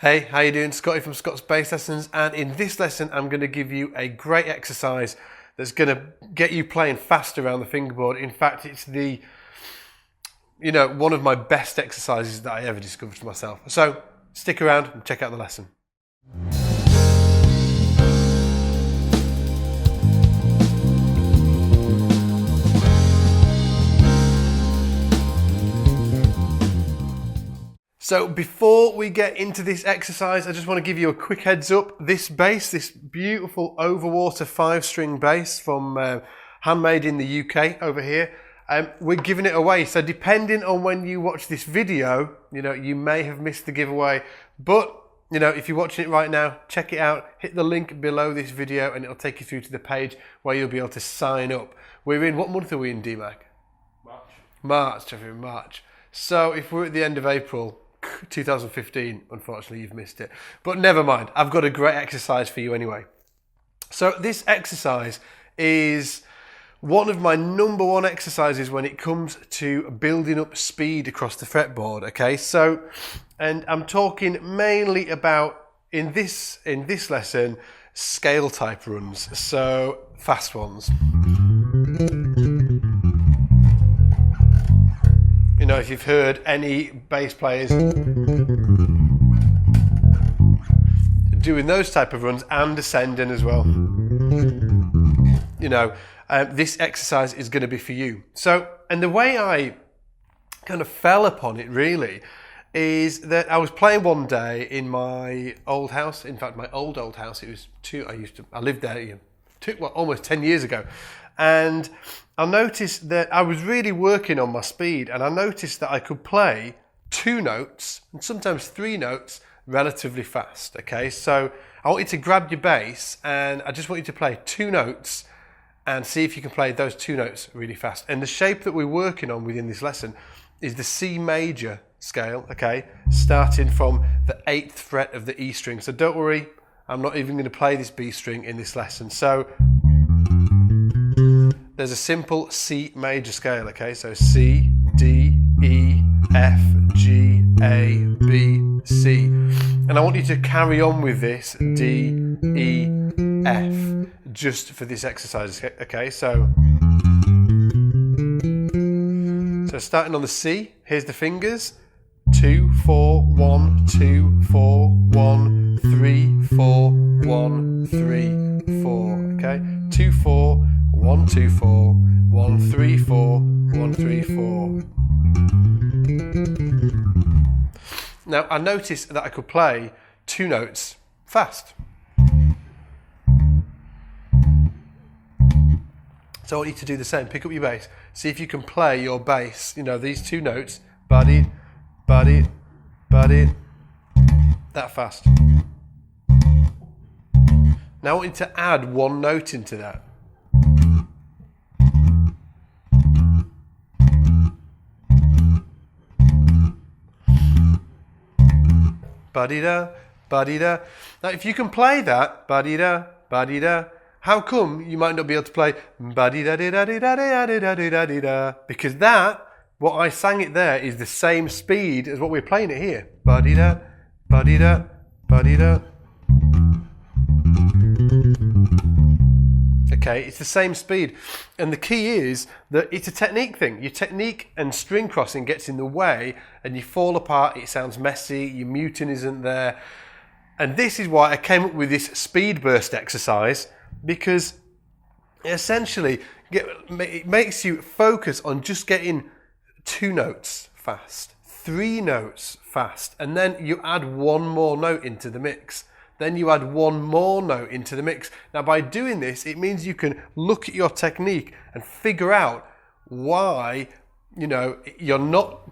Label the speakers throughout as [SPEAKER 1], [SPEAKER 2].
[SPEAKER 1] Hey, how you doing? Scotty from Scott's Bass Lessons, and in this lesson I'm going to give you a great exercise that's going to get you playing fast around the fingerboard. In fact, it's one of my best exercises that I ever discovered for myself. So stick around and check out the lesson. So before we get into this exercise, I just want to give you a quick heads up. This bass, this beautiful overwater 5-string bass from handmade in the UK over here, we're giving it away. So depending on when you watch this video, you may have missed the giveaway. But, if you're watching it right now, check it out. Hit the link below this video and it'll take you through to the page where you'll be able to sign up. We're in, what month are we in, D-Mac? March. So if we're at the end of April, 2015, unfortunately you've missed it, but never mind, I've got a great exercise for you anyway. So this exercise is one of my number one exercises when it comes to building up speed across the fretboard. Okay, so, and I'm talking mainly about in this lesson scale type runs, so fast ones. If you've heard any bass players doing those type of runs and ascending as well, this exercise is going to be for you. So, and the way I kind of fell upon it really is that I was playing one day in my old house. In fact, my old house. It was I lived there almost 10 years ago. And I noticed that I was really working on my speed, and I noticed that I could play 2 notes and sometimes 3 notes relatively fast. Okay, so I want you to grab your bass and I just want you to play 2 notes and see if you can play those 2 notes really fast. And the shape that we're working on within this lesson is the C major scale, okay, starting from the 8th fret of the E string. So don't worry, I'm not even going to play this B string in this lesson. So there's a simple C major scale, okay? So C, D, E, F, G, A, B, C. And I want you to carry on with this D, E, F, just for this exercise, okay? So starting on the C, here's the fingers. 2, 4, 1, 2, 4, 1, 3, 4, 1, 3, 4, okay? 2, 4, 1, 2, 4, 1, 3, 4, 1, 3, 4. Now I noticed that I could play 2 notes fast. So I want you to do the same. Pick up your bass. See if you can play your bass, these 2 notes, buddy, buddy, buddy, that fast. Now I want you to add 1 note into that. Ba-dee-da, ba-dee-da. Now if you can play that, ba-dee-da, ba-dee-da, how come you might not be able to play ba-dee-da-dee-da-dee-da-dee-da-dee-da-dee-da? Because that, what I sang it there, is the same speed as what we're playing it here. Ba-dee-da, ba-dee-da, ba-dee-da. Okay, it's the same speed. And the key is that it's a technique thing. Your technique and string crossing gets in the way and you fall apart, it sounds messy, your muting isn't there. And this is why I came up with this speed burst exercise, because essentially it makes you focus on just getting 2 notes fast, 3 notes fast, and then you add 1 more note into the mix. Then you add 1 more note into the mix. Now by doing this, it means you can look at your technique and figure out why you're not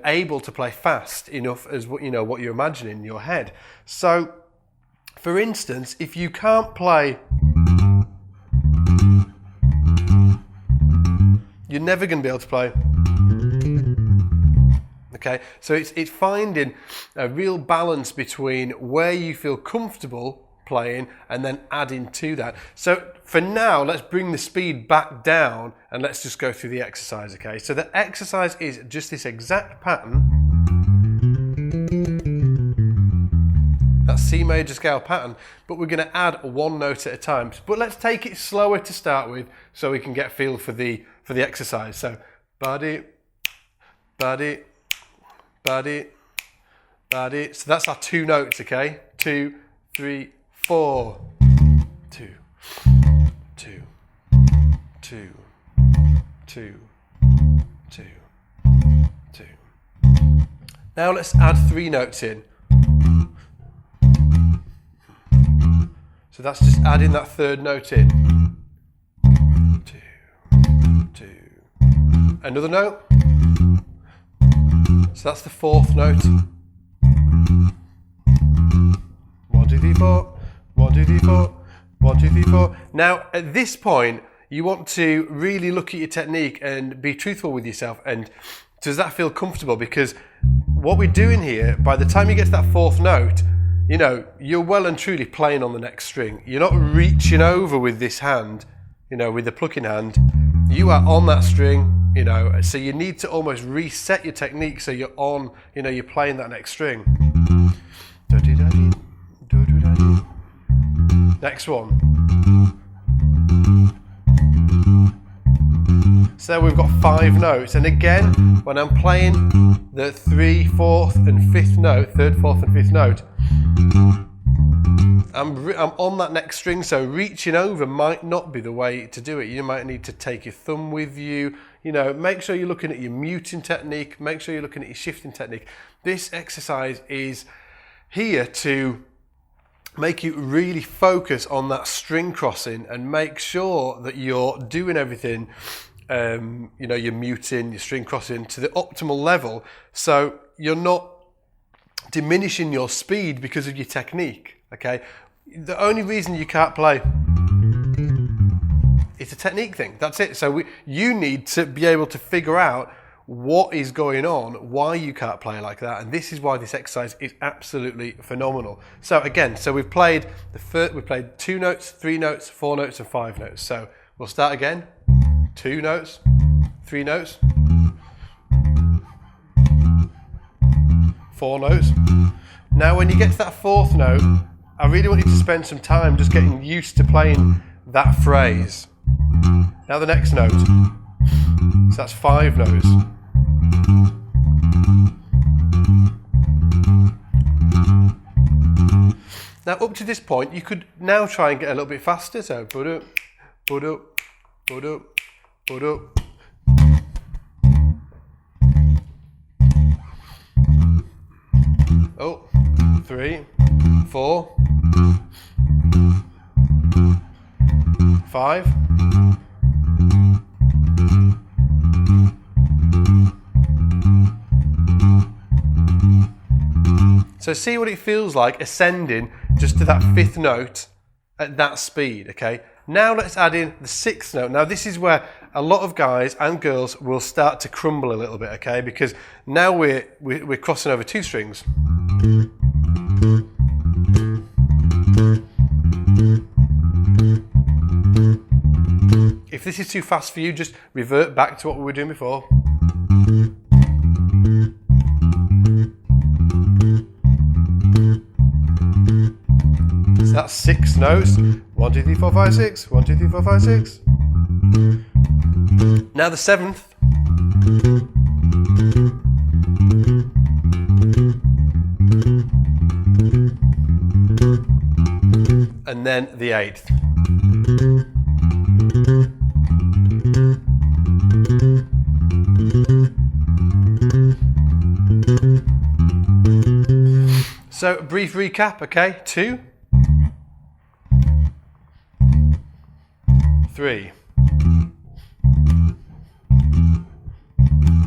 [SPEAKER 1] able to play fast enough as what you're imagining in your head. So for instance, if you can't play, you're never going to be able to play. Okay, so it's finding a real balance between where you feel comfortable playing and then adding to that. So for now, let's bring the speed back down and let's just go through the exercise, okay? So the exercise is just this exact pattern. C major scale pattern, but we're going to add one note at a time. But let's take it slower to start with so we can get a feel for the exercise. So buddy, buddy, buddy, buddy. So that's our 2 notes, okay? 2, 3, 4. 2, 2, 2, 2, 2, 2. Now let's add 3 notes in. So that's just adding that 3rd note in. 2, 2. Another note. So that's the 4th note. 1, 2, 3, 4. 1, 2, 3, 4. 1, 2, 3, 4. Now at this point, you want to really look at your technique and be truthful with yourself. And does that feel comfortable? Because what we're doing here, by the time you get to that 4th note, you know, you're well and truly playing on the next string. You're not reaching over with this hand, you know, with the plucking hand. You are on that string, you know, so you need to almost reset your technique so you're on, you know, you're playing that next string. Next one. So we've got 5 notes, and again, when I'm playing the 3, 4th and 5th note, 3rd, 4th and 5th note, I'm on that next string, so reaching over might not be the way to do it. You might need to take your thumb with you. You know, make sure you're looking at your muting technique, make sure you're looking at your shifting technique. This exercise is here to make you really focus on that string crossing and make sure that you're doing everything, you know, you're muting, your string crossing to the optimal level, so you're not diminishing your speed because of your technique, okay? The only reason you can't play, it's a technique thing, that's it. So you need to be able to figure out what is going on, why you can't play like that, and this is why this exercise is absolutely phenomenal. So again, so we've played 2 notes, 3 notes, 4 notes and 5 notes. So we'll start again. 2 notes, 3 notes, 4 notes. Now when you get to that 4th note, I really want you to spend some time just getting used to playing that phrase. Now the next note, so that's 5 notes. Now up to this point, you could now try and get a little bit faster. So put up, put up, put up, put up. Oh, 3, 4, 5. So see what it feels like ascending just to that 5th note at that speed, okay? Now let's add in the 6th note. Now this is where a lot of guys and girls will start to crumble a little bit, okay? Because now we're crossing over 2 strings. If this is too fast for you, just revert back to what we were doing before. So that's 6 notes. 1, 2, 3, 4, 5, 6. 1, 2, 3, 4, 5, 6. Now the 7th. And then the 8th. So, brief recap, okay? 2, 3,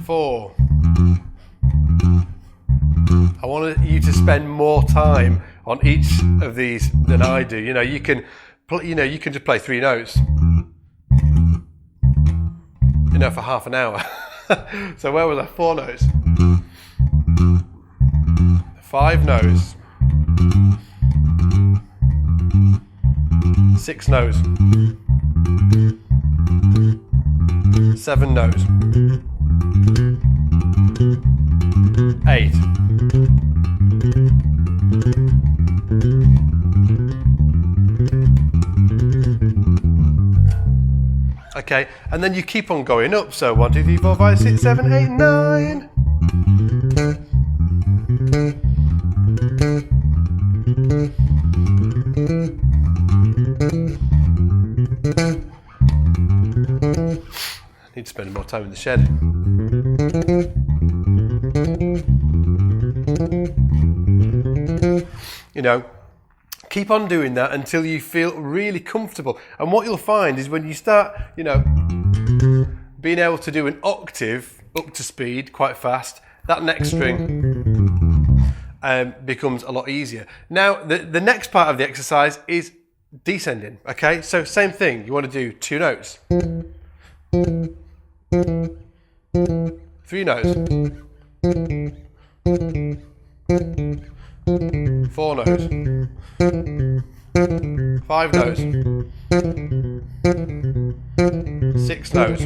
[SPEAKER 1] 4. I want you to spend more time on each of these than I do. You know, you can just play 3 notes, you know, for half an hour. So where was I? 4 notes. 5 notes. 6 notes. 7 notes. 8. okay? And then you keep on going up. So 1, 2, 3, 4, 5, 6, 7, 8, 9. I need to spend more time in the shed. You know, keep on doing that until you feel really comfortable. And what you'll find is when you start, you know, being able to do an octave up to speed quite fast, that next string becomes a lot easier. Now, the next part of the exercise is descending, okay? So same thing, you want to do 2 notes. 3 notes. 4 notes. 5 notes. 6 notes.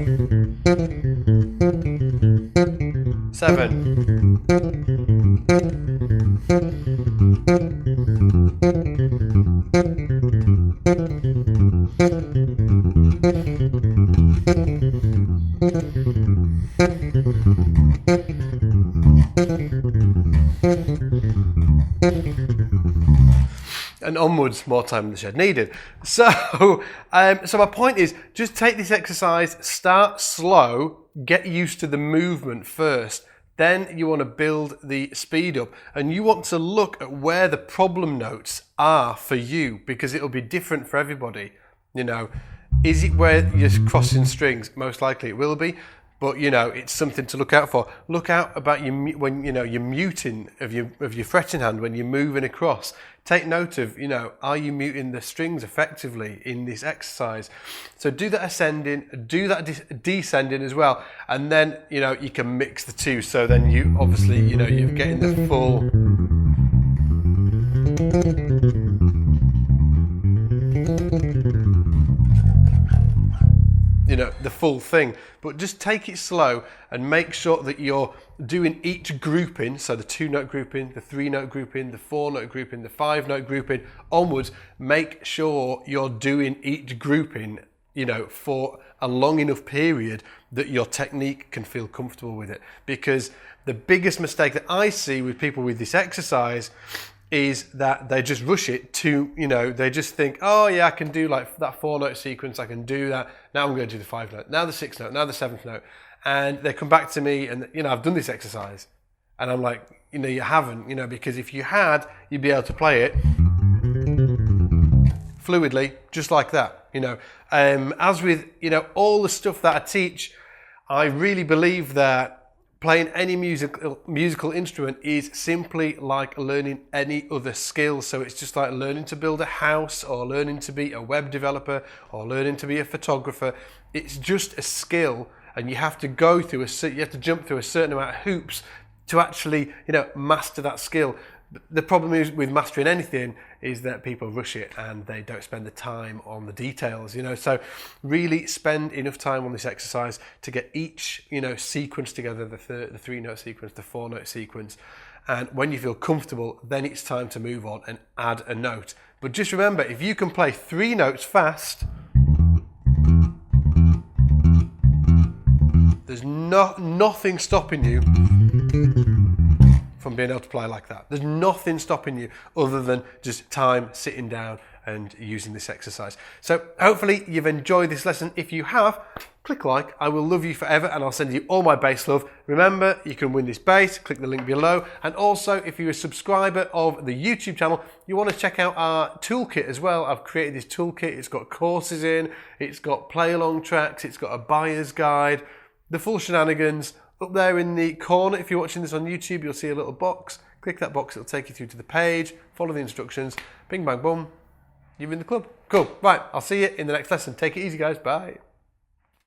[SPEAKER 1] 7. And onwards, more time in the shed needed. So my point is, just take this exercise, start slow, get used to the movement first. Then you want to build the speed up, and you want to look at where the problem notes are for you, because it'll be different for everybody. You know, is it where you're crossing strings? Most likely it will be. But you know, it's something to look out for. Look out about when you know you're muting of your fretting hand when you're moving across. Take note of, you know, are you muting the strings effectively in this exercise? So do that ascending, do that descending as well, and then you know you can mix the two. So then you obviously, you know, you're getting the full. You know, the full thing, but just take it slow and make sure that you're doing each grouping. So the 2-note grouping, the 3-note grouping, the 4-note grouping, the 5-note grouping onwards. Make sure you're doing each grouping, you know, for a long enough period that your technique can feel comfortable with it. Because the biggest mistake that I see with people with this exercise is that they just rush it to, you know, they just think, oh yeah, I can do like that 4-note sequence, I can do that. Now I'm going to do the 5-note, now the 6-note, now the 7th note. And they come back to me and, you know, I've done this exercise. And I'm like, you know, you haven't, you know, because if you had, you'd be able to play it fluidly, just like that, you know. As with, you know, all the stuff that I teach, I really believe that playing any musical instrument is simply like learning any other skill. So it's just like learning to build a house, or learning to be a web developer, or learning to be a photographer. It's just a skill, and you have to go through you have to jump through a certain amount of hoops to actually, you know, master that skill. The problem is with mastering anything is that people rush it and they don't spend the time on the details, you know. So really spend enough time on this exercise to get each, you know, sequence together, the 3-note sequence, the 4-note sequence. And when you feel comfortable, then it's time to move on and add a note. But just remember, if you can play 3 notes fast, there's nothing stopping you from being able to play like that. There's nothing stopping you other than just time sitting down and using this exercise. So hopefully you've enjoyed this lesson. If you have, click like. I will love you forever, and I'll send you all my bass love. Remember, you can win this bass. Click the link below. And also, if you're a subscriber of the YouTube channel, you want to check out our toolkit as well. I've created this toolkit. It's got courses in, it's got play along tracks, it's got a buyer's guide, the full shenanigans. Up there in the corner, if you're watching this on YouTube, you'll see a little box. Click that box, it'll take you through to the page. Follow the instructions. Bing, bang, boom. You're in the club. Cool. Right, I'll see you in the next lesson. Take it easy, guys. Bye.